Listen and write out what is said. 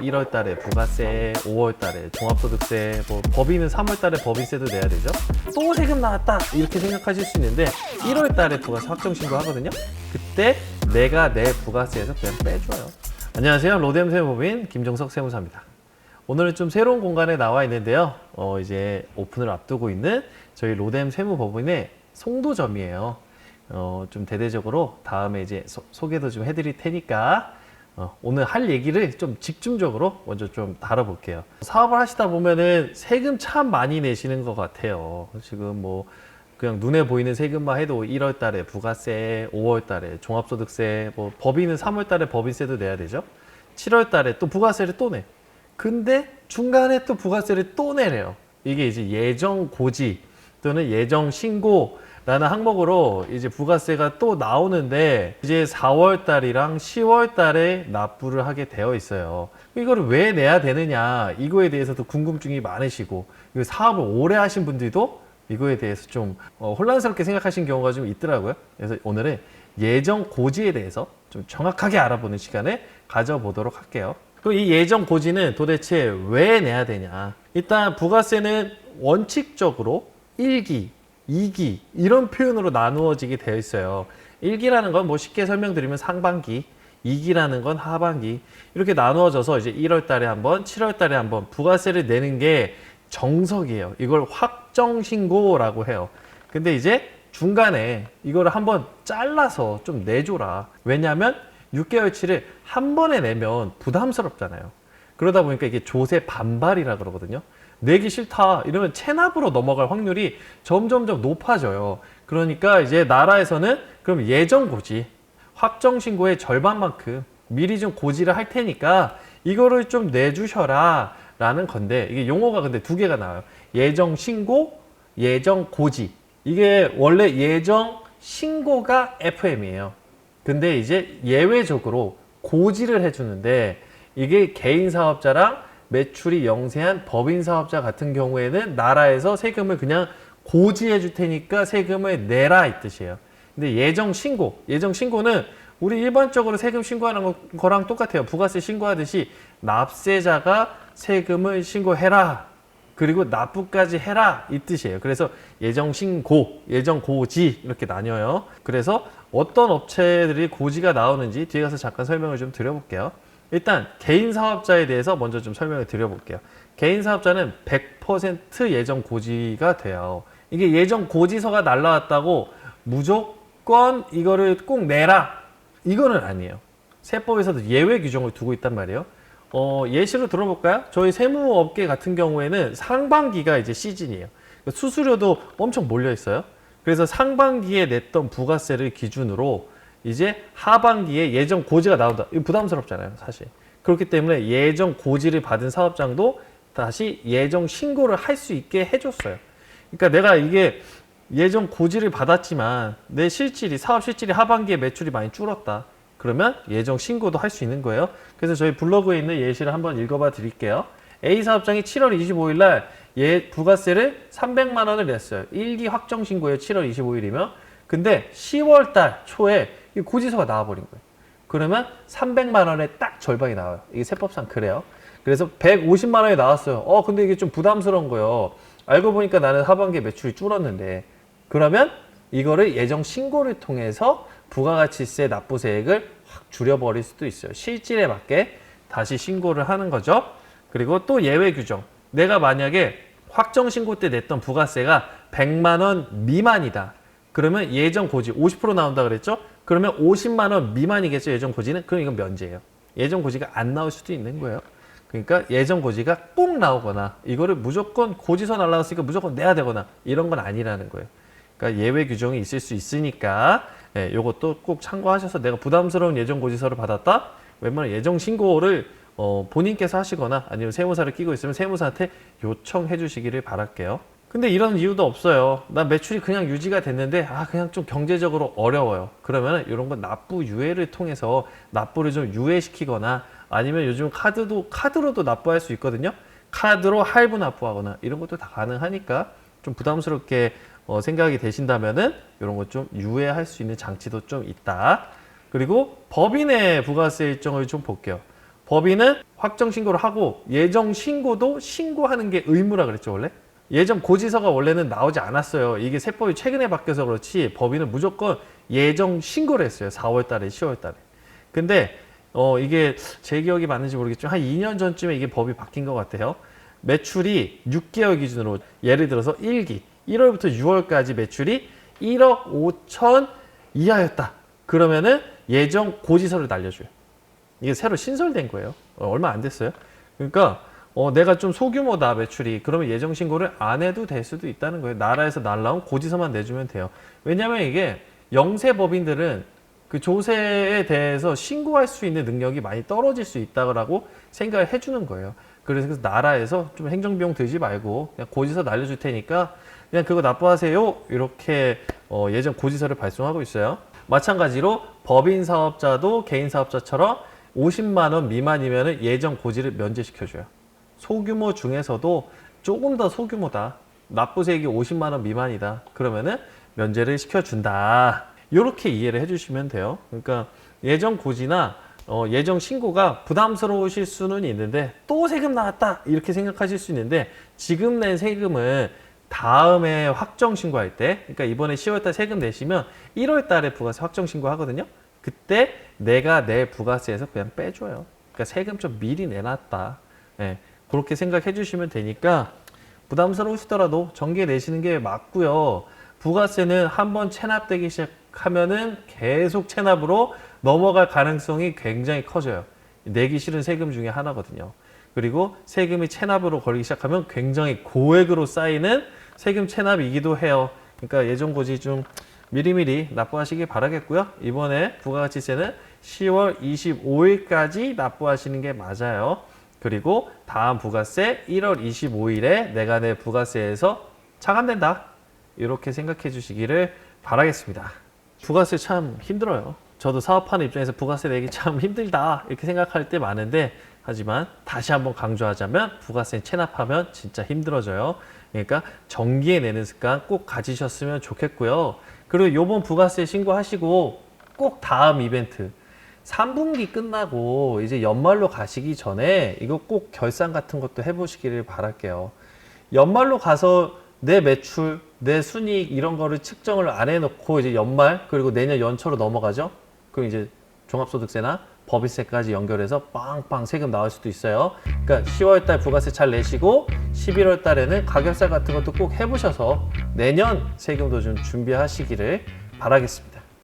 1월 달에 부가세, 5월 달에 종합소득세, 뭐 법인은 3월 달에 법인세도 내야 되죠. 또 세금 나왔다 이렇게 생각하실 수 있는데 1월 달에 부가세 확정 신고하거든요. 그때 내가 내 부가세에서 그냥 빼줘요. 안녕하세요. 로뎀 세무법인 김종석 세무사입니다. 오늘은 좀 새로운 공간에 나와 있는데요. 이제 오픈을 앞두고 있는 저희 로뎀 세무법인의 송도점이에요. 좀 대대적으로 다음에 이제 소개도 좀 해드릴 테니까 오늘 할 얘기를 좀 집중적으로 먼저 좀 다뤄볼게요. 사업을 하시다 보면은 세금 참 많이 내시는 것 같아요. 지금 뭐 그냥 눈에 보이는 세금만 해도 1월 달에 부가세, 5월 달에 종합소득세, 뭐 법인은 3월 달에 법인세도 내야 되죠. 7월 달에 또 부가세를 또 내. 근데 중간에 또 부가세를 또 내래요. 이게 이제 예정 고지 또는 예정 신고라는 항목으로 이제 부가세가 또 나오는데 이제 4월 달이랑 10월 달에 납부를 하게 되어 있어요. 이거를 왜 내야 되느냐 이거에 대해서도 궁금증이 많으시고 사업을 오래 하신 분들도 이거에 대해서 좀 혼란스럽게 생각하신 경우가 좀 있더라고요. 그래서 오늘은 예정 고지에 대해서 좀 정확하게 알아보는 시간을 가져보도록 할게요. 그럼 이 예정 고지는 도대체 왜 내야 되냐? 일단 부가세는 원칙적으로 1기, 2기 이런 표현으로 나누어지게 되어 있어요. 1기라는 건 뭐 쉽게 설명드리면 상반기, 2기라는 건 하반기 이렇게 나누어져서 이제 1월 달에 한번, 7월 달에 한번 부가세를 내는 게 정석이에요. 이걸 확정신고라고 해요. 근데 이제 중간에 이걸 한번 잘라서 좀 내줘라. 왜냐하면 6개월치를 한 번에 내면 부담스럽잖아요. 그러다 보니까 이게 조세 반발이라 그러거든요. 내기 싫다 이러면 체납으로 넘어갈 확률이 점점점 높아져요. 그러니까 이제 나라에서는 그럼 예정 고지, 확정 신고의 절반만큼 미리 좀 고지를 할 테니까 이거를 좀 내주셔라 라는 건데 이게 용어가 근데 두 개가 나와요. 예정 신고, 예정 고지. 이게 원래 예정 신고가 FM이에요. 근데 이제 예외적으로 고지를 해주는데 이게 개인 사업자랑 매출이 영세한 법인 사업자 같은 경우에는 나라에서 세금을 그냥 고지해 줄 테니까 세금을 내라 이 뜻이에요. 근데 예정 신고는 우리 일반적으로 세금 신고하는 거랑 똑같아요. 부가세 신고하듯이 납세자가 세금을 신고해라. 그리고 납부까지 해라 이 뜻이에요. 그래서 예정 신고, 예정 고지 이렇게 나뉘어요. 그래서 어떤 업체들이 고지가 나오는지 뒤에 가서 잠깐 설명을 좀 드려볼게요. 일단 개인 사업자에 대해서 먼저 좀 설명을 드려볼게요. 개인 사업자는 100% 예정 고지가 돼요. 이게 예정 고지서가 날라왔다고 무조건 이거를 꼭 내라 이거는 아니에요. 세법에서도 예외 규정을 두고 있단 말이에요. 예시로 들어볼까요? 저희 세무업계 같은 경우에는 상반기가 이제 시즌이에요. 수수료도 엄청 몰려 있어요. 그래서 상반기에 냈던 부가세를 기준으로 이제 하반기에 예정 고지가 나온다. 이거 부담스럽잖아요, 사실. 그렇기 때문에 예정 고지를 받은 사업장도 다시 예정 신고를 할 수 있게 해줬어요. 그러니까 내가 이게 예정 고지를 받았지만 내 실질이, 사업 실질이 하반기에 매출이 많이 줄었다. 그러면 예정 신고도 할 수 있는 거예요. 그래서 저희 블로그에 있는 예시를 한번 읽어봐 드릴게요. A 사업장이 7월 25일 날 부가세를 300만 원을 냈어요. 1기 확정 신고예요. 7월 25일이면. 근데 10월 달 초에 고지서가 나와버린 거예요. 그러면 300만 원에 딱 절반이 나와요. 이게 세법상 그래요. 그래서 150만 원이 나왔어요. 근데 이게 좀 부담스러운 거예요. 알고 보니까 나는 하반기에 매출이 줄었는데. 그러면 이거를 예정 신고를 통해서 부가가치세 납부세액을 확 줄여버릴 수도 있어요. 실질에 맞게 다시 신고를 하는 거죠. 그리고 또 예외 규정. 내가 만약에 확정 신고 때 냈던 부가세가 100만 원 미만이다. 그러면 예정 고지 50% 나온다 그랬죠? 그러면 50만 원 미만이겠죠, 예정 고지는? 그럼 이건 면제예요. 예정 고지가 안 나올 수도 있는 거예요. 그러니까 예정 고지가 꼭 나오거나 이거를 무조건 고지서 날라왔으니까 무조건 내야 되거나 이런 건 아니라는 거예요. 그러니까 예외 규정이 있을 수 있으니까 이것도 꼭 참고하셔서 내가 부담스러운 예정 고지서를 받았다? 웬만한 예정 신고를 본인께서 하시거나 아니면 세무사를 끼고 있으면 세무사한테 요청해 주시기를 바랄게요. 근데 이런 이유도 없어요. 난 매출이 그냥 유지가 됐는데 그냥 좀 경제적으로 어려워요. 그러면 이런 건 납부 유예를 통해서 납부를 좀 유예시키거나 아니면 요즘 카드로도 납부할 수 있거든요. 카드로 할부 납부하거나 이런 것도 다 가능하니까 좀 부담스럽게 생각이 되신다면은 이런 것 좀 유예할 수 있는 장치도 좀 있다. 그리고 법인의 부가세 일정을 좀 볼게요. 법인은 확정 신고를 하고 예정 신고도 신고하는 게 의무라 그랬죠 원래? 예정 고지서가 원래는 나오지 않았어요. 이게 세법이 최근에 바뀌어서 그렇지 법인은 무조건 예정 신고를 했어요. 4월 달에 10월 달에. 근데 이게 제 기억이 맞는지 모르겠지만 한 2년 전쯤에 이게 법이 바뀐 것 같아요. 매출이 6개월 기준으로 예를 들어서 1기 1월부터 6월까지 매출이 1억 5천 이하였다. 그러면은 예정 고지서를 날려줘요. 이게 새로 신설된 거예요. 얼마 안 됐어요. 그러니까 내가 좀 소규모다 매출이 그러면 예정 신고를 안 해도 될 수도 있다는 거예요. 나라에서 날라온 고지서만 내주면 돼요. 왜냐하면 이게 영세 법인들은 그 조세에 대해서 신고할 수 있는 능력이 많이 떨어질 수 있다고 생각을 해주는 거예요. 그래서 나라에서 좀 행정비용 들지 말고 그냥 고지서 날려줄 테니까 그냥 그거 납부하세요. 이렇게 예정 고지서를 발송하고 있어요. 마찬가지로 법인 사업자도 개인 사업자처럼 50만 원 미만이면 예정 고지를 면제시켜줘요. 소규모 중에서도 조금 더 소규모다. 납부세액이 50만 원 미만이다. 그러면은 면제를 시켜준다. 이렇게 이해를 해주시면 돼요. 그러니까 예정 고지나 예정 신고가 부담스러우실 수는 있는데 또 세금 나왔다 이렇게 생각하실 수 있는데 지금 낸 세금은 다음에 확정 신고할 때 그러니까 이번에 10월달 세금 내시면 1월달에 부가세 확정 신고 하거든요. 그때 내가 내 부가세에서 그냥 빼줘요. 그러니까 세금 좀 미리 내놨다. 네, 그렇게 생각해 주시면 되니까 부담스러우시더라도 정기에 내시는 게 맞고요. 부가세는 한번 체납되기 시작하면은 계속 체납으로 넘어갈 가능성이 굉장히 커져요. 내기 싫은 세금 중에 하나거든요. 그리고 세금이 체납으로 걸리기 시작하면 굉장히 고액으로 쌓이는 세금 체납이기도 해요. 그러니까 예정 고지 좀 미리미리 납부하시길 바라겠고요. 이번에 부가가치세는 10월 25일까지 납부하시는 게 맞아요. 그리고 다음 부가세 1월 25일에 내가 내 부가세에서 차감된다. 이렇게 생각해 주시기를 바라겠습니다. 부가세 참 힘들어요. 저도 사업하는 입장에서 부가세 내기 참 힘들다 이렇게 생각할 때 많은데 하지만 다시 한번 강조하자면 부가세 체납하면 진짜 힘들어져요. 그러니까 정기에 내는 습관 꼭 가지셨으면 좋겠고요. 그리고 이번 부가세 신고하시고 꼭 다음 이벤트 3분기 끝나고 이제 연말로 가시기 전에 이거 꼭 결산 같은 것도 해보시기를 바랄게요. 연말로 가서 내 매출, 내 순이익 이런 거를 측정을 안 해놓고 이제 연말 그리고 내년 연초로 넘어가죠. 그럼 이제 종합소득세나 법인세까지 연결해서 빵빵 세금 나올 수도 있어요. 그러니까 10월달 부가세 잘 내시고 11월 달에는 가격세 같은 것도 꼭 해보셔서 내년 세금도 좀 준비하시기를 바라겠습니다.